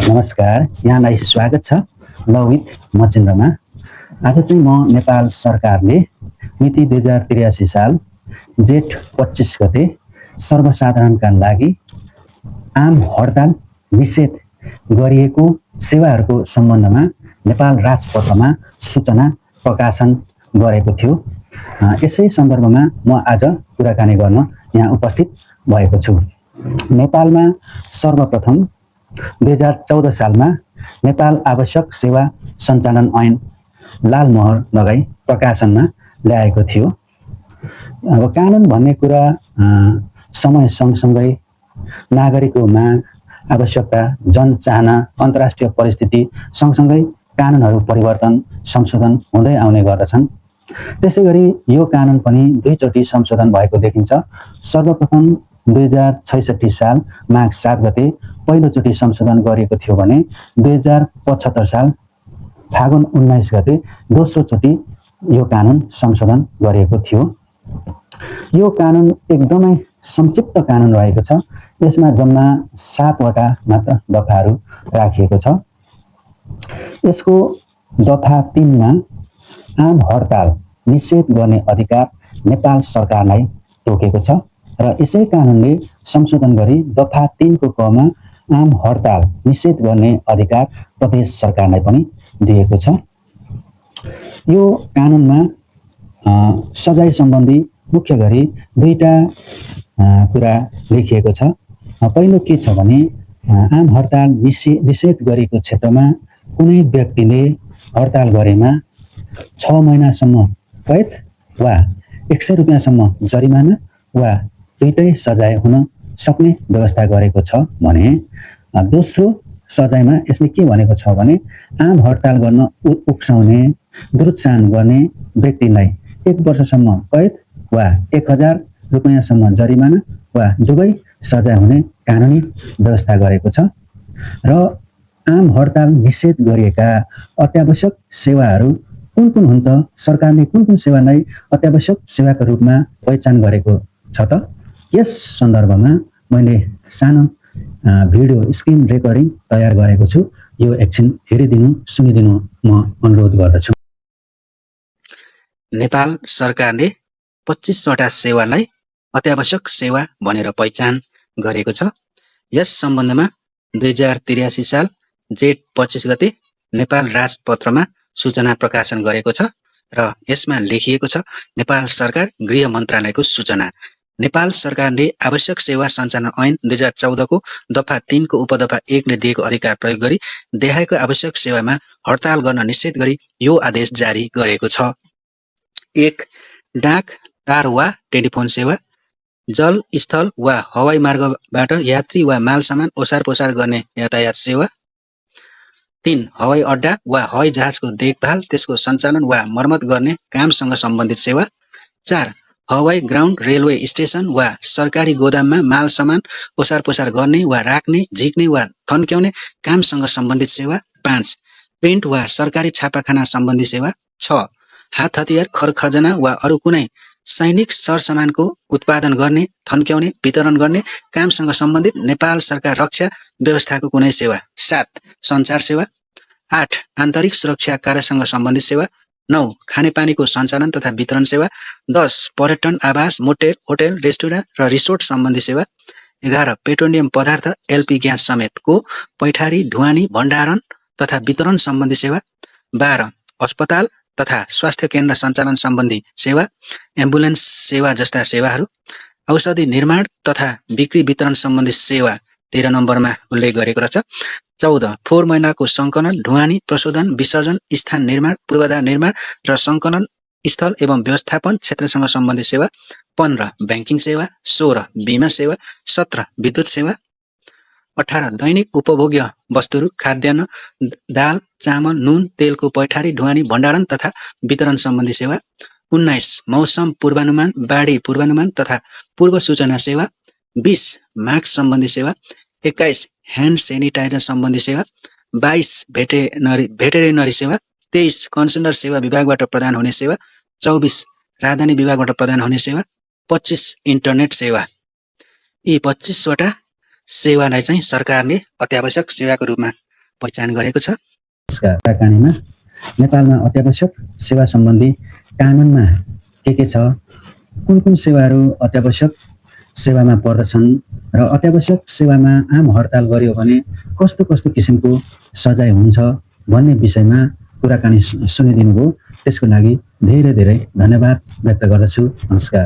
नमस्कार, यहाँलाई स्वागत छ लवित मचिन्द्रमा। आज चाहिँ म नेपाल सरकारले मिति 2083 साल जेठ 25 गते सर्वसाधारणका लागि आम हडताल निषेध गरिएको सेवाहरूको सम्बन्धमा नेपाल राजपत्रमा सूचना प्रकाशन गरेको थियो। यसै सन्दर्भमा म आज कुराकानी गर्न यहाँ उपस्थित भएको छु। नेपालमा सर्वप्रथम 2014 सालमा नेपाल आवश्यक सेवा सञ्चालन ऐन लाल मोहर लगाई प्रकाशनमा ल्याएको थियो। अब कानुन भन्ने कुरा समय सँगसँगै नागरिकको माग, आवश्यकता, जनचाहना, अन्तर्राष्ट्रिय परिस्थिति सँगसँगै कानुनहरू परिवर्तन, संशोधन हुँदै आउने गर्दछन्। त्यसैगरी यो कानुन पनि दुईचोटि संशोधन भएको देखिन्छ। सर्वप्रथम 2066 साल माघ 7 गते पहिलोचोटि संशोधन गरिएको थियो भने 2075 साल फागुन 19 गते दोस्रोचोटि यो कानुन संशोधन गरिएको थियो। यो कानुन एकदमै संक्षिप्त कानुन रहेको छ। यसमा जम्मा 7 वटा मात्र दफाहरू राखिएको छ। यसको दफा 3 मा आम हडताल निषेध गर्ने अधिकार नेपाल सरकारलाई तोकेको छ र यसै कानुनले संशोधन गरी दफा 3 को क मा आम हडताल निषेध गर्ने अधिकार प्रदेश सरकारलाई पनि दिएको छ। यो कानुनमा सजाय सम्बन्धी मुख्य गरी दुईटा कुरा लेखिएको छ। पहिलो के छ भने आम हडताल निषेध गरेको क्षेत्रमा कुनै व्यक्तिले हडताल गरेमा 6 महिनासम्म कैद वा 100 रुपैयाँसम्म जरिमाना वा दुईटै सजाय हुन सक्ने व्यवस्था गरेको छ भने दोस्रो सजायमा यसले के भनेको छ भने आम हडताल गर्न उक्साउने, दुरुत्साहन गर्ने व्यक्तिलाई 1 वर्षसम्म कैद वा 1000 रुपैयाँसम्म जरिमाना वा दुवै सजाय हुने कानुनी व्यवस्था गरेको छ। र आम हडताल निषेध गरिएका अत्यावश्यक सेवाहरू कुन कुन हुन् त? सरकारले कुन कुन सेवालाई अत्यावश्यक सेवाको रूपमा पहिचान गरेको छ त? यस सन्दर्भमा मैले सानो भिडियो स्क्रिन रेकर्डिङ तयार गरेको छु। यो एकछिन हेरिदिनु, सुनिदिनु म अनुरोध गर्दछु। नेपाल सरकारले 25 वटा सेवालाई अत्यावश्यक सेवा भनेर पहिचान गरेको छ। यस सम्बन्धमा 2083 साल जेठ 25 गते नेपाल राजपत्रमा सूचना प्रकाशन गरेको छ र यसमा लेखिएको छ, नेपाल सरकार गृह मन्त्रालयको सूचना। नेपाल सरकारले आवश्यक सेवा सञ्चालन ऐन 2014 को दफा 3 को उपदफा 1 ले दिएको अधिकार प्रयोग गरी देखाएको आवश्यक सेवामा हडताल गर्न निषेध गरी यो आदेश जारी गरेको छ। 1. डाक, तार वा टेलिफोन सेवा, जल, स्थल वा हवाई मार्गबाट यात्री वा माल सामान ओसार पोसार गर्ने यातायात सेवा। 3. हवाई अड्डा वा हवाई जहाजको देखभाल, त्यसको सञ्चालन वा मर्मत गर्ने कामसँग सम्बन्धित सेवा। 4. हवाई ग्राउन्ड, रेलवे स्टेसन वा सरकारी गोदाममा माल सामान ओसार पोसार गर्ने वा राख्ने, झिक्ने वा थन्क्याउने कामसँग सम्बन्धित सेवा। 5. प्रिन्ट वा सरकारी छापाखाना सम्बन्धी सेवा। 6. हात हतियार, खरखजना वा अरू कुनै सैनिक सरसामानको उत्पादन गर्ने, थन्क्याउने, वितरण गर्ने कामसँग सम्बन्धित नेपाल सरकार रक्षा व्यवस्थाको कुनै सेवा। 7. सञ्चार सेवा। 8. आन्तरिक सुरक्षा कार्यसँग सम्बन्धित सेवा। 9. खानेपानीको सञ्चालन तथा वितरण सेवा। 10. पर्यटन, आवास, मोटेल, होटेल, रेस्टुरेन्ट र रिसोर्ट सम्बन्धी सेवा। 11. पेट्रोलियम पदार्थ, एलपी ग्यास समेतको पैठारी, ढुवानी, भण्डारण तथा वितरण सम्बन्धी सेवा। 12. अस्पताल तथा स्वास्थ्य केन्द्र सञ्चालन सम्बन्धी सेवा, एम्बुलेन्स सेवा जस्ता सेवाहरू। औषधि निर्माण तथा बिक्री वितरण सम्बन्धी सेवा 13 नम्बरमा उल्लेख गरेको रहेछ। 14. फोहोर मैलाको सङ्कलन, ढुवानी, प्रशोधन, विसर्जन, स्थान निर्माण, पूर्वाधार निर्माण र सङ्कलन स्थल एवं व्यवस्थापन क्षेत्रसँग सम्बन्धित सेवा। 15. ब्याङ्किङ सेवा। 16. बिमा सेवा। 17. विद्युत सेवा। 18. दैनिक उपभोग्य वस्तुहरू, खाद्यान्न, दाल, चामल, नुन, तेलको पैठारी, ढुवानी, भण्डारण तथा वितरण सम्बन्धी सेवा। 19. मौसम पूर्वानुमान, बाढी पूर्वानुमान तथा पूर्व सूचना सेवा। 20. मास्क सम्बन्धी सेवा। 21. ह्यान्ड सेनिटाइजर सम्बन्धी सेवा। 22. भेटेरिनरी सेवा। 23. कन्सुलर सेवा विभागबाट प्रदान हुने सेवा। 24. राजधानी विभागबाट प्रदान हुने सेवा। 25. इन्टरनेट सेवा। यी 25 वटा सेवालाई चाहिँ सरकारले अत्यावश्यक सेवाको रूपमा पहिचान गरेको छ। कुराकानीमा नेपालमा अत्यावश्यक सेवा सम्बन्धी कानुनमा के छ, कुन कुन सेवाहरू अत्यावश्यक सेवामा पर्दछन् र अत्यावश्यक सेवामा आम हडताल गर्यो भने कस्तो कस्तो किसिमको सजाय हुन्छ भन्ने विषयमा कुराकानी सुनिदिनुभयो। त्यसको लागि धेरै धेरै धन्यवाद व्यक्त गर्दछु। नमस्कार।